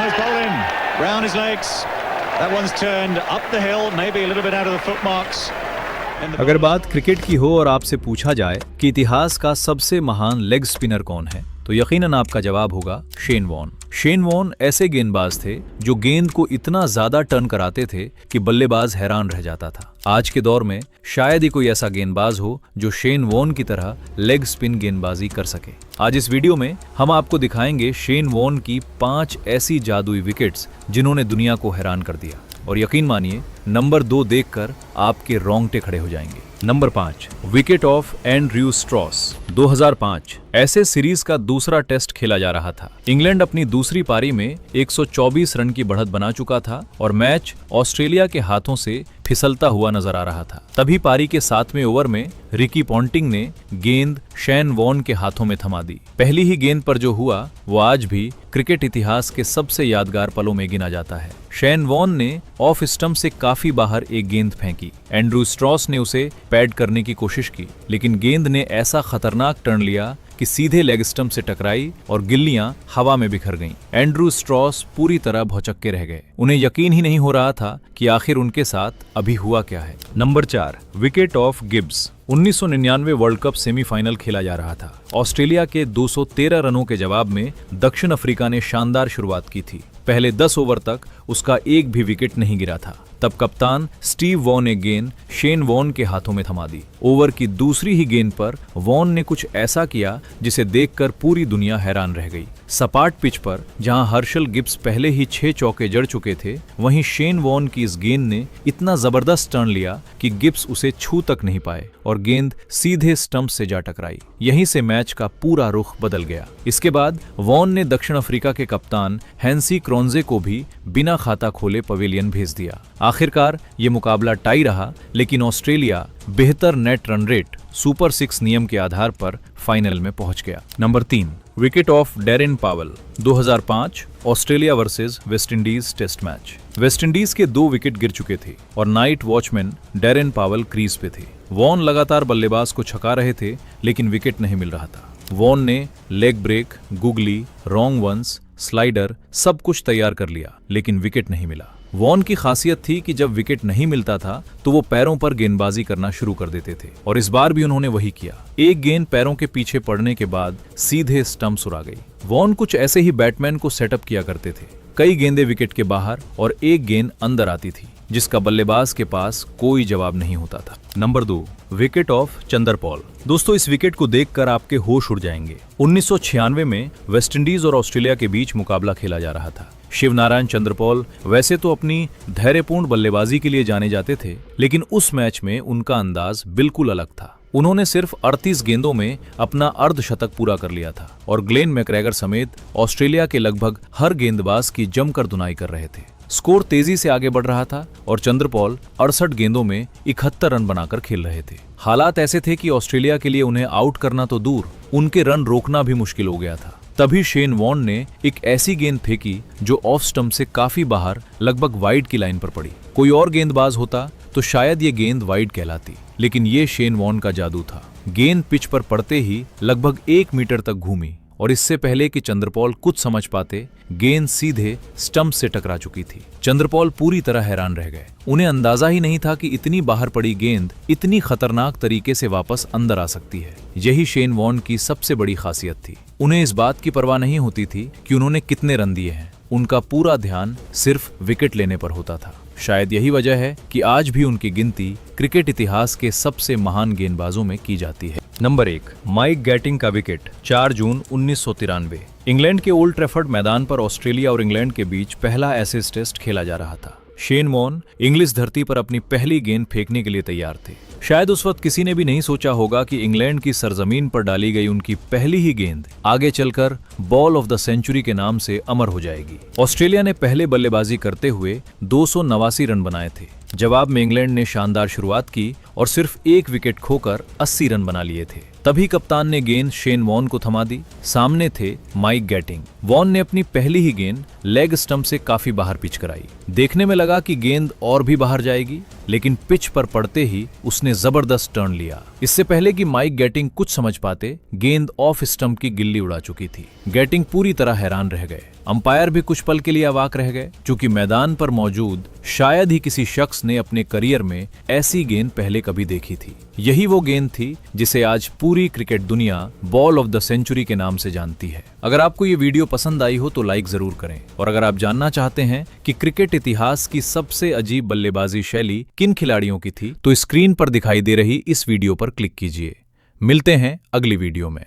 is bowled in. Round his legs. That one's turned up the hill, maybe a little bit out of the footmarks. अगर बात cricket की हो और आपसे पूछा जाए कि इतिहास का सबसे महान लेग स्पिनर कौन है, तो यकीनन आपका जवाब होगा शेन वॉर्न। शेन वॉर्न ऐसे गेंदबाज थे जो गेंद को इतना ज्यादा टर्न कराते थे कि बल्लेबाज हैरान रह जाता था। आज के दौर में शायद ही कोई ऐसा गेंदबाज हो जो शेन वॉर्न की तरह लेग स्पिन गेंदबाजी कर सके। आज इस वीडियो में हम आपको दिखाएंगे शेन वॉर्न की 5 ऐसी जादुई विकेट्स जिन्होंने दुनिया को हैरान कर दिया। और यकीन मानिए, नंबर 2 देखकर आपके रोंगटे खड़े हो जाएंगे। Number 5, wicket of Andrew Strauss. 2005 ऐसे सीरीज का दूसरा टेस्ट खेला जा रहा था। इंग्लैंड अपनी दूसरी पारी में 124 रन की बढ़त बना चुका था और मैच ऑस्ट्रेलिया के हाथों से फिसलता हुआ नजर आ रहा था। तभी पारी के 7वें ओवर में रिकी पॉन्टिंग ने गेंद शेन वॉर्न के हाथों में थमा दी। पहली ही गेंद पर जो हुआ वो आज भी क्रिकेट इतिहास के सबसे यादगार पलों में गिना जाता है। शेन वॉर्न ने ऑफ स्टंप से काफी बाहर एक गेंद फेंकी। एंड्रयू स्ट्रॉस ने उसे पैड करने की कोशिश की, लेकिन गेंद ने ऐसा खतरनाक टर्न लिया कि सीधे लेग स्टंप से टकराई और गिल्लियां हवा में बिखर गईं। एंड्रयू स्ट्रॉस पूरी तरह भौचक्के रह गए। उन्हें यकीन ही नहीं हो रहा था कि आखिर उनके साथ अभी हुआ क्या है। Number 4, wicket of Gibbs. 1999 world cup semifinal खेला जा रहा था। ऑस्ट्रेलिया के 213 रनों के जवाब में दक्षिण अफ्रीका ने शानदार शुरुआत की थी। पहले 10 ओवर तक उसका एक भी विकेट नहीं गिरा था। तब कप्तान स्टीव वॉन ने गेंद शेन वॉर्न के हाथों में थमा दी। ओवर की दूसरी ही गेंद पर वॉन ने कुछ ऐसा किया जिसे देखकर पूरी दुनिया हैरान रह गई। सपाट पिच पर जहां हर्षल गिब्स पहले ही 6 चौके जड़ चुके थे, वहीं शेन वॉर्न की इस गेंद ने इतना जबरदस्त टर्न लिया कि गिब्स उसे छू तक नहीं पाए और गेंद सीधे स्टंप से जा टकराई। यहीं से मैच का पूरा रुख बदल गया। इसके बाद वॉन ने दक्षिण अफ्रीका के कप्तान हैंसी क्रोंजे को भी बिना खाता खोले पवेलियन भेज दिया। आखिरकार ये मुकाबला टाई रहा, लेकिन ऑस्ट्रेलिया बेहतर नेट रन रेट सुपर 6 नियम के आधार पर फाइनल में पहुंच गया। Number 3, wicket of Darren Powell. 2005 Australia versus West Indies test match. West Indies के 2 विकेट गिर चुके थे और night watchman Darren Powell crease पे थे। वॉन लगातार बल्लेबाज को छका रहे थे, लेकिन विकेट नहीं मिल रहा था। वॉन ने leg break, googly, wrong ones, slider सब कुछ तैयार कर लिया, लेकिन विकेट नहीं मिला। वॉन की खासियत थी कि जब विकेट नहीं मिलता था तो वो पैरों पर गेंदबाजी करना शुरू कर देते थे, और इस बार भी उन्होंने वही किया। एक गेंद पैरों के पीछे पड़ने के बाद सीधे स्टंप उड़ा गई। वॉन कुछ ऐसे ही बैट्समैन को सेटअप किया करते थे। कई गेंदें विकेट के बाहर और एक गेंद अंदर आती थी, जिसका बल्लेबाज के पास कोई जवाब नहीं होता था। Number 2, wicket of Chanderpaul. दोस्तों, इस विकेट को देखकर आपके होश उड़ जाएंगे। 1996 में वेस्टइंडीज और ऑस्ट्रेलिया के बीच मुकाबला खेला जा रहा था। शिवनारायण चंद्रपॉल वैसे तो अपनी धैर्यपूर्ण बल्लेबाजी के लिए जाने जाते थे, लेकिन उस मैच में उनका अंदाज बिल्कुल अलग था। उन्होंने सिर्फ 38 गेंदों में अपना अर्धशतक पूरा कर लिया था और ग्लेन मैकग्रेगर समेत ऑस्ट्रेलिया के लगभग हर गेंदबाज की जमकर धुनाई कर रहे थे। स्कोर तेजी से आगे बढ़ रहा था और चंद्रपॉल 68 गेंदों में 71 रन बनाकर खेल रहे थे। हालात ऐसे थे कि ऑस्ट्रेलिया के लिए उन्हें आउट करना तो दूर, उनके रन रोकना भी मुश्किल हो गया था। तभी शेन वॉर्न ने एक ऐसी गेंद फेंकी जो ऑफ स्टंप से काफी बाहर लगभग वाइड की लाइन पर पड़ी। कोई और गेंदबाज होता तो शायद ये गेंद वाइड कहलाती, लेकिन ये शेन वॉर्न का जादू था। गेंद पिच पर पड़ते ही लगभग 1 मीटर तक घूमी और इससे पहले कि चंद्रपॉल कुछ समझ पाते, गेंद सीधे स्टंप से टकरा चुकी थी। चंद्रपॉल पूरी तरह हैरान रह गए। उन्हें अंदाजा ही नहीं था कि इतनी बाहर पड़ी गेंद इतनी खतरनाक तरीके से वापस अंदर आ सकती है। यही शेन वॉर्न की सबसे बड़ी खासियत थी। उन्हें इस बात की परवाह नहीं होती थी कि उन्होंने कितने रन दिए हैं। उनका पूरा ध्यान सिर्फ विकेट लेने पर होता था। शायद यही वजह है कि आज भी उनकी गिनती क्रिकेट इतिहास के सबसे महान गेंदबाजों में की जाती है। नंबर 1, माइक गैटिंग का विकेट। 4 जून 1993 इंग्लैंड के ओल्ड ट्रैफर्ड मैदान पर ऑस्ट्रेलिया और इंग्लैंड के बीच पहला एशेज टेस्ट खेला जा रहा था। शेन वॉर्न इंग्लिश धरती पर अपनी पहली गेंद फेंकने के लिए तैयार थे। शायद उस वक्त किसी ने भी नहीं सोचा होगा कि इंग्लैंड की सरजमीन पर डाली गई उनकी पहली ही गेंद आगे चलकर बॉल ऑफ द सेंचुरी के नाम से अमर हो जाएगी। ऑस्ट्रेलिया ने पहले बल्लेबाजी करते हुए 289 रन बनाए थे। जवाब में इंग्लैंड ने शानदार शुरुआत की और सिर्फ एक विकेट खोकर 80 रन बना लिए थे। तभी कप्तान ने गेंद शेन वॉर्न को थमा दी। सामने थे माइक गैटिंग। वॉर्न ने अपनी पहली ही गेंद लेग स्टंप से काफी बाहर पिच कराई। देखने में लगा कि गेंद और भी बाहर जाएगी, लेकिन पिच पर पड़ते ही उसने जबरदस्त टर्न लिया। इससे पहले कि माइक गैटिंग कुछ समझ पाते, गेंद ऑफ स्टंप की गिल्ली उड़ा चुकी थी। गैटिंग पूरी तरह हैरान रह गए। अंपायर भी कुछ पल के लिए अवाक रह गए, क्योंकि मैदान पर मौजूद शायद ही किसी शख्स ने अपने करियर में ऐसी गेंद पहले कभी देखी थी। यही वो गेंद थी जिसे आज पूरी क्रिकेट दुनिया बॉल ऑफ द सेंचुरी के नाम से जानती है। अगर आपको ये वीडियो पसंद आई हो तो लाइक जरूर करें, और अगर आप जानना चाहते हैं कि क्रिकेट इतिहास की सबसे अजीब बल्लेबाजी शैली किन खिलाड़ियों की थी, तो स्क्रीन पर दिखाई दे रही इस वीडियो पर क्लिक कीजिए। मिलते हैं अगली वीडियो में।